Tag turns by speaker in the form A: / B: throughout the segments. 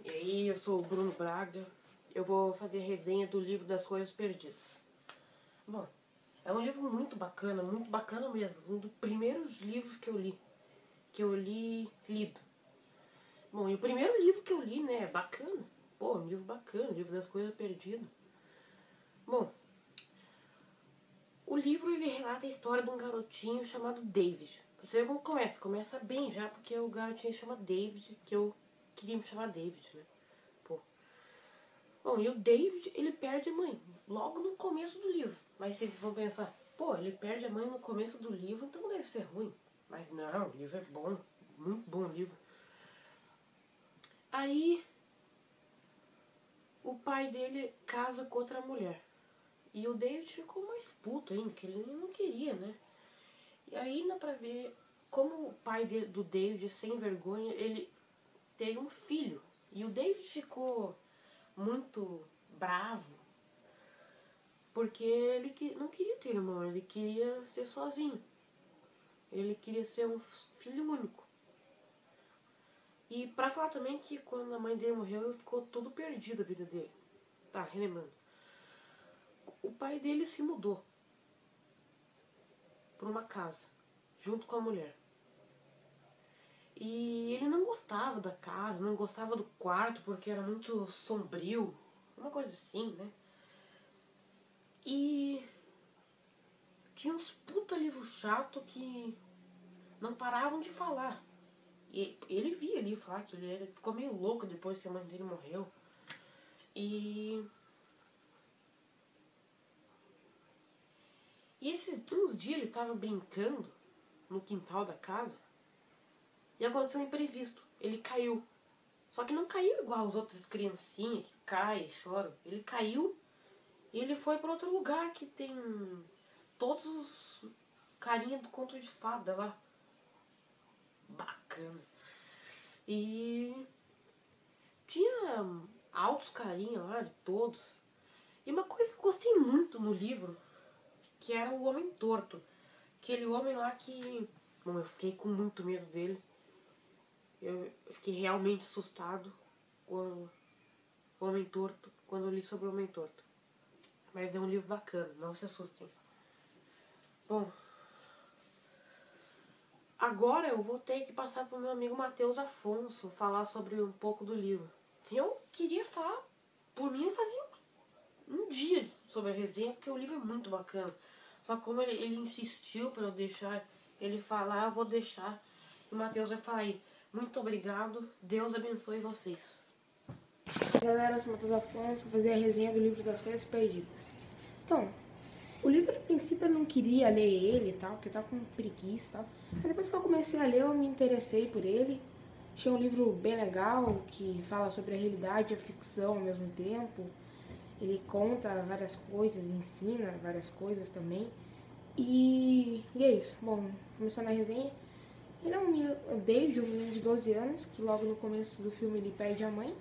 A: E aí, eu sou o Bruno Braga. Eu vou fazer resenha do livro das Coisas Perdidas. Bom, é um livro muito bacana mesmo. Um dos primeiros livros que eu li lido. Bom, e o primeiro livro que eu li, né, é bacana. Pô, um livro bacana, livro das Coisas Perdidas. Bom, o livro ele relata a história de um garotinho chamado David. Você vê como começa bem já, porque o garotinho chama David, que eu queria me chamar David, né? Pô. Bom, e o David, ele perde a mãe logo no começo do livro. Mas vocês vão pensar, pô, ele perde a mãe no começo do livro, então deve ser ruim. Mas não, o livro é bom, muito bom o livro. Aí, o pai dele casa com outra mulher. E o David ficou mais puto ainda, que ele não queria, né? E aí dá pra ver como o pai do David, sem vergonha, ele teve um filho. E o David ficou muito bravo, porque ele não queria ter irmão, ele queria ser sozinho. Ele queria ser um filho único. E pra falar também que quando a mãe dele morreu, ele ficou todo perdido a vida dele. Tá, relembrando. O pai dele se mudou pra uma casa, junto com a mulher. E ele não gostava da casa, não gostava do quarto, porque era muito sombrio. Uma coisa assim, né? E tinha uns puta livro chato que não paravam de falar. E ele via ali falar que ele ficou meio louco depois que a mãe dele morreu. E esses uns dias ele tava brincando no quintal da casa e aconteceu um imprevisto. Ele caiu. Só que não caiu igual as outras criancinhas que caem e choram. Ele caiu e ele foi para outro lugar que tem todos os carinha do conto de fada lá. Bacana. E tinha altos carinha lá de todos. E uma coisa que eu gostei muito no livro, que era o Homem Torto. Aquele homem lá que... Bom, eu fiquei com muito medo dele. Eu fiquei realmente assustado com o Homem Torto, quando eu li sobre o Homem Torto. Mas é um livro bacana, não se assustem. Bom, agora eu vou ter que passar para o meu amigo Matheus Afonso falar sobre um pouco do livro. Eu queria falar, por mim, fazia um dia sobre a resenha, porque o livro é muito bacana. Só como ele insistiu para eu deixar ele falar, eu vou deixar. E o Matheus vai falar aí. Muito obrigado, Deus abençoe vocês.
B: Galera, eu sou o Matheus Afonso, vou fazer a resenha do livro das Coisas Perdidas. Então, o livro, a princípio, eu não queria ler ele e tal, porque eu tava com preguiça e tal. Mas depois que eu comecei a ler, eu me interessei por ele. Achei um livro bem legal, que fala sobre a realidade e a ficção ao mesmo tempo. Ele conta várias coisas, ensina várias coisas também. E é isso. Bom, começando a resenha. Ele é um menino, o David, um menino de 12 anos, que logo no começo do filme ele perde a mãe.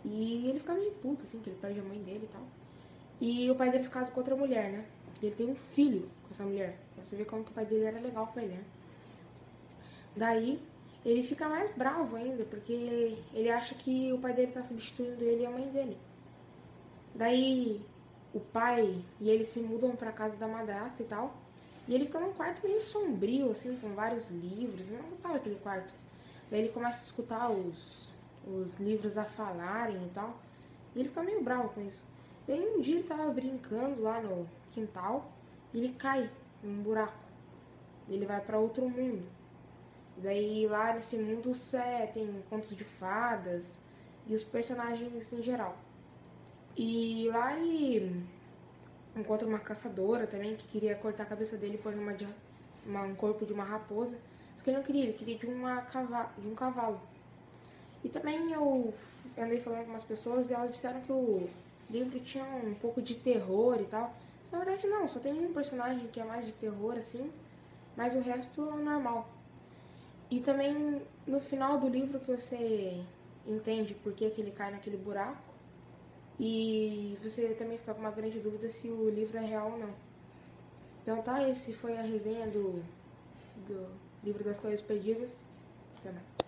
B: E ele fica meio puto, assim, que ele perde a mãe dele e tal. E o pai dele se casa com outra mulher, né? E ele tem um filho com essa mulher. Pra você ver como que o pai dele era legal com ele, né? Daí, ele fica mais bravo ainda, porque ele acha que o pai dele tá substituindo ele e a mãe dele. Daí, o pai e ele se mudam pra casa da madrasta e tal. E ele fica num quarto meio sombrio, assim, com vários livros. Eu não gostava daquele quarto. Daí ele começa a escutar os livros a falarem e tal. E ele fica meio bravo com isso. Daí um dia ele tava brincando lá no quintal e ele cai num buraco. Ele vai pra outro mundo. E daí lá nesse mundo tem contos de fadas e os personagens em geral. E lá ele encontra uma caçadora também que queria cortar a cabeça dele e pôr um corpo de uma raposa. Só que ele não queria, ele queria de um cavalo. E também eu andei falando com umas pessoas e elas disseram que o livro tinha um pouco de terror e tal. Mas, na verdade não, só tem um personagem que é mais de terror assim, mas o resto é normal. E também no final do livro que você entende por que ele cai naquele buraco. E você também fica com uma grande dúvida se o livro é real ou não. Então tá, esse foi a resenha do livro das Coisas Perdidas. Até mais.